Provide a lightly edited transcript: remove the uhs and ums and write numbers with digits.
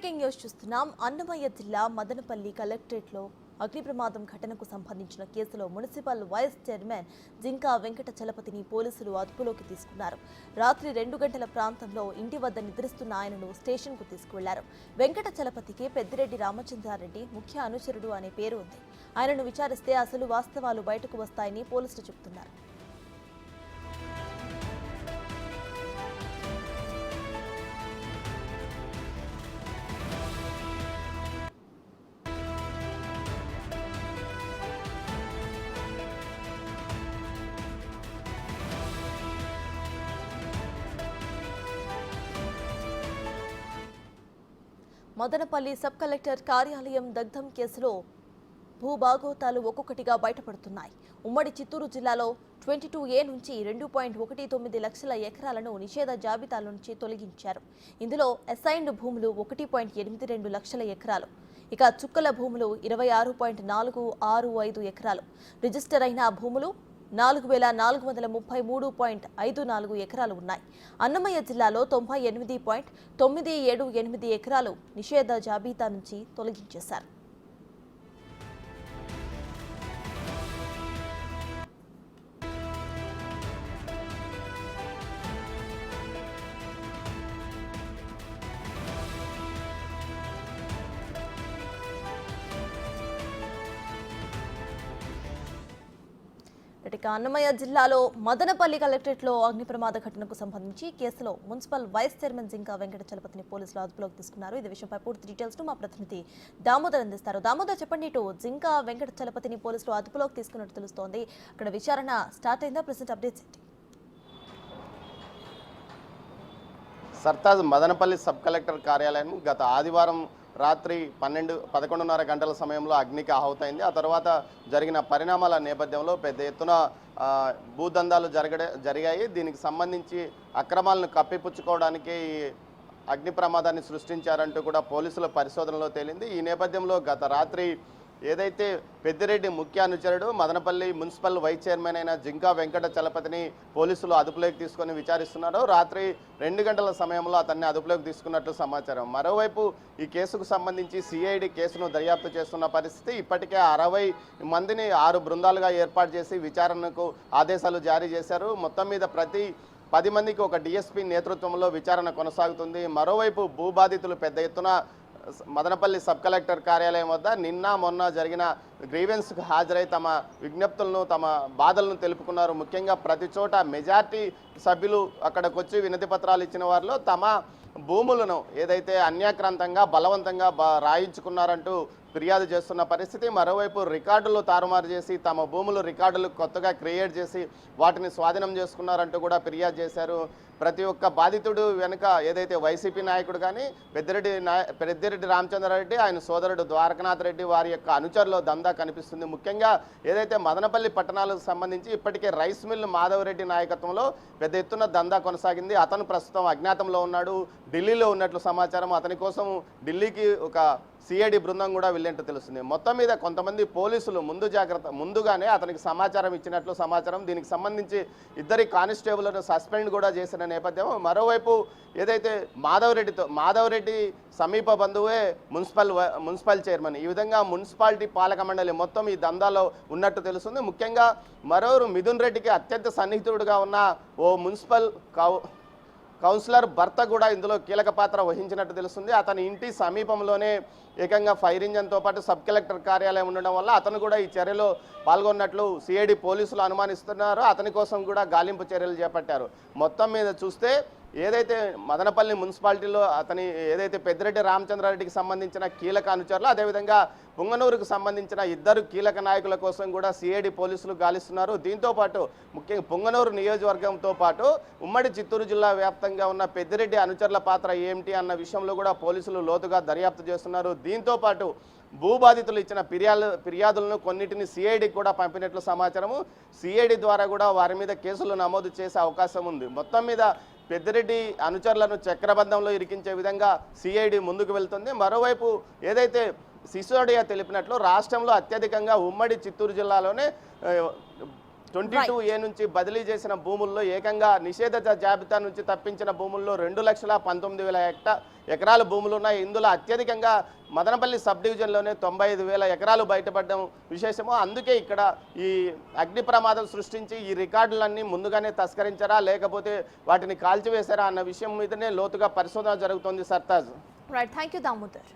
Breaking news చూస్తున్నాం. అన్నమయ్య జిల్లా మదనపల్లి కలెక్టరేట్లో అగ్ని ప్రమాదం ఘటనకు సంబంధించిన కేసులో municipal vice chairman Jinka Venkata చలపతిని పోలీసులు అదుపులోకి తీసుకున్నారు. రాత్రి 2 గంటల ప్రాంతంలో ఇంటి వద్ద నిద్రిస్తున్న ఆయనను స్టేషన్కు తీసుకువెళ్లారు. వెంకట చలపతికి పెద్దిరెడ్డి రామచంద్రారెడ్డి ముఖ్య అనుచరుడు అనే పేరు ఉంది. ఆయనను విచారిస్తే అసలు వాస్తవాలు బయటకు వస్తాయని పోలీసులు చెబుతున్నారు. మదనపల్లి సబ్ కలెక్టర్ కార్యాలయం దగ్ధం కేసులో భూభాగోతాలు ఒక్కొక్కటిగా బయటపడుతున్నాయి. ఉమ్మడి చిత్తూరు జిల్లాలో 22A నుంచి 2.19 లక్షల ఎకరాలను నిషేధ జాబితాల నుంచి తొలగించారు. ఇందులో అసైన్డ్ భూములు 1.82 లక్షల ఎకరాలు, ఇక చుక్కల భూములు 26.465 ఎకరాలు, రిజిస్టర్ అయిన భూములు 4433.54 ఎకరాలు ఉన్నాయి. అన్నమయ్య జిల్లాలో 98.978 ఎకరాలు నిషేధ జాబితా నుంచి తొలగించేశారు. అన్నమయ్య జిల్లాలో మదనపల్లి కలెక్టరేట్లో అగ్ని ప్రమాద ఘటనకు సంబంధించి కేసులో municipal vice chairman Jinka Venkata చలపతిని పోలీసులు అదుపులోకి తీసుకున్నారు. ఇది విషయంపై పూర్తి డీటెయిల్స్ ను మా ప్రతినిధి దామోదర్ అందిస్తారు. దామోదర్, చెప్పండి. జింకా వెంకట చలపతిని పోలీసులు అదుపులోకి తీసుకున్నట్టు తెలుస్తోంది. అక్కడ విచారణ స్టార్ట్ అయిందా? ప్రెసెంట్ అప్డేట్స్ ఏంటి? సర్తాజ్ మదనపల్లి సబ్ కలెక్టర్ కార్యాలయం గత ఆదివారం రాత్రి 11:30 గంటల సమయంలో అగ్నికి ఆహుతైంది. ఆ తర్వాత జరిగిన పరిణామాల నేపథ్యంలో పెద్ద ఎత్తున భూదందాలు జరిగాయి. దీనికి సంబంధించి అక్రమాలను కప్పిపుచ్చుకోవడానికి ఈ అగ్ని ప్రమాదాన్ని సృష్టించారంటూ కూడా పోలీసుల పరిశోధనలో తేలింది. ఈ నేపథ్యంలో గత రాత్రి ఏదైతే పెద్దిరెడ్డి ముఖ్య అనుచరుడు మదనపల్లి మున్సిపల్ వైస్ చైర్మన్ అయిన జింకా వెంకట చలపతిని పోలీసులు అదుపులోకి తీసుకొని విచారిస్తున్నారు. రాత్రి 2 గంటల సమయంలో అతన్ని అదుపులోకి తీసుకున్నట్లు సమాచారం. మరోవైపు ఈ కేసుకు సంబంధించి సిఐడి కేసును దర్యాప్తు చేస్తున్న పరిస్థితి. ఇప్పటికే 60 మందిని 6 బృందాలుగా ఏర్పాటు చేసి విచారణకు ఆదేశాలు జారీ చేశారు. మొత్తం మీద ప్రతి 10 మందికి ఒక డిఎస్పీ నేతృత్వంలో విచారణ కొనసాగుతుంది. మరోవైపు భూబాధితులు పెద్ద ఎత్తున మదనపల్లి సబ్ కలెక్టర్ కార్యాలయం వద్ద నిన్న మొన్న జరిగిన గ్రీవెన్స్కు హాజరై తమ విజ్ఞప్తులను తమ బాధలను తెలుపుకున్నారు. ముఖ్యంగా ప్రతి చోట మెజార్టీ సభ్యులు అక్కడికి వచ్చి వినతి పత్రాలు ఇచ్చిన వారిలో తమ భూములను ఏదైతే అన్యాక్రాంతంగా బలవంతంగా రాయించుకున్నారంటూ ఫిర్యాదు చేస్తున్న పరిస్థితి. మరోవైపు రికార్డులు తారుమారు చేసి తమ భూములు రికార్డులు కొత్తగా క్రియేట్ చేసి వాటిని స్వాధీనం చేసుకున్నారంటూ కూడా ఫిర్యాదు చేశారు. ప్రతి ఒక్క బాధితుడు వెనుక ఏదైతే వైసీపీ నాయకుడు కానీ పెద్దిరెడ్డి రామచంద్రారెడ్డి, ఆయన సోదరుడు ద్వారకనాథ్ రెడ్డి వారి యొక్క అనుచరుల దందా కనిపిస్తుంది. ముఖ్యంగా ఏదైతే మదనపల్లి పట్టణాలకు సంబంధించి ఇప్పటికే రైస్ మిల్ మాధవరెడ్డి నాయకత్వంలో పెద్ద ఎత్తున దందా కొనసాగింది. అతను ప్రస్తుతం అజ్ఞాతంలో ఉన్నాడు, ఢిల్లీలో ఉన్నట్లు సమాచారం. అతని కోసం ఢిల్లీకి ఒక సిఐడి బృందం కూడా వెళ్ళినట్టు తెలుస్తుంది. మొత్తం మీద కొంతమంది పోలీసులు ముందుగానే అతనికి సమాచారం ఇచ్చినట్లు సమాచారం. దీనికి సంబంధించి 2 కానిస్టేబుల్ను సస్పెండ్ కూడా చేసిన నేపథ్యం. మరోవైపు ఏదైతే మాధవరెడ్డి సమీప బంధువే మున్సిపల్ చైర్మన్. ఈ విధంగా మున్సిపాలిటీ పాలక మండలి మొత్తం ఈ దందాలో ఉన్నట్టు తెలుస్తుంది. ముఖ్యంగా మరోరు మిథున్ రెడ్డికి అత్యంత సన్నిహితుడుగా ఉన్న ఓ మున్సిపల్ కౌన్సిలర్ భర్త కూడా ఇందులో కీలక పాత్ర వహించినట్టు తెలుస్తుంది. అతని ఇంటి సమీపంలోనే ఏకంగా ఫైర్ ఇంజన్తో పాటు సబ్ కలెక్టర్ కార్యాలయం ఉండడం వల్ల అతను కూడా ఈ చర్యలో పాల్గొన్నట్లు సిఐడి పోలీసులు అనుమానిస్తున్నారు. అతని కోసం కూడా గాలింపు చర్యలు చేపట్టారు. మొత్తం మీద చూస్తే ఏదైతే మదనపల్లి మున్సిపాలిటీలో ఏదైతే పెద్దిరెడ్డి రామచంద్రారెడ్డికి సంబంధించిన కీలక అనుచరులు, అదేవిధంగా పుంగనూరుకు సంబంధించిన 2 కీలక నాయకుల కోసం కూడా సిఐడి పోలీసులు గాలిస్తున్నారు. దీంతోపాటు ముఖ్యంగా పుంగనూరు నియోజకవర్గంతో పాటు ఉమ్మడి చిత్తూరు జిల్లా వ్యాప్తంగా ఉన్న పెద్దిరెడ్డి అనుచరుల పాత్ర ఏమిటి అన్న విషయంలో కూడా పోలీసులు లోతుగా దర్యాప్తు చేస్తున్నారు. దీంతోపాటు భూబాధితులు ఇచ్చిన ఫిర్యాదులను కొన్నిటిని సిఐడికి కూడా పంపినట్లు సమాచారము. సిఐడి ద్వారా కూడా వారి మీద కేసులు నమోదు చేసే అవకాశం ఉంది. మొత్తం మీద పెద్దిరెడ్డి అనుచరులను చక్రబంధంలో ఇరికించే విధంగా సిఐడి ముందుకు వెళ్తుంది. మరోవైపు ఏదైతే సిసోడియా తెలిపినట్లు రాష్ట్రంలో అత్యధికంగా ఉమ్మడి చిత్తూరు జిల్లాలోనే 22A నుంచి బదిలీ చేసిన భూముల్లో ఏకంగా నిషేధిత జాబితా నుంచి తప్పించిన భూముల్లో 2,19,000 ఎకరాల భూములు ఉన్నాయి. ఇందులో అత్యధికంగా మదనపల్లి సబ్ డివిజన్లోనే 95,000 ఎకరాలు బయటపడడం విశేషము. అందుకే ఇక్కడ ఈ అగ్ని ప్రమాదం సృష్టించి ఈ రికార్డులన్నీ ముందుగానే తస్కరించారా లేకపోతే వాటిని కాల్చివేశారా అన్న విషయం మీదనే లోతుగా పరిశోధన జరుగుతోంది. Sartaj. Right, thank you Damodar.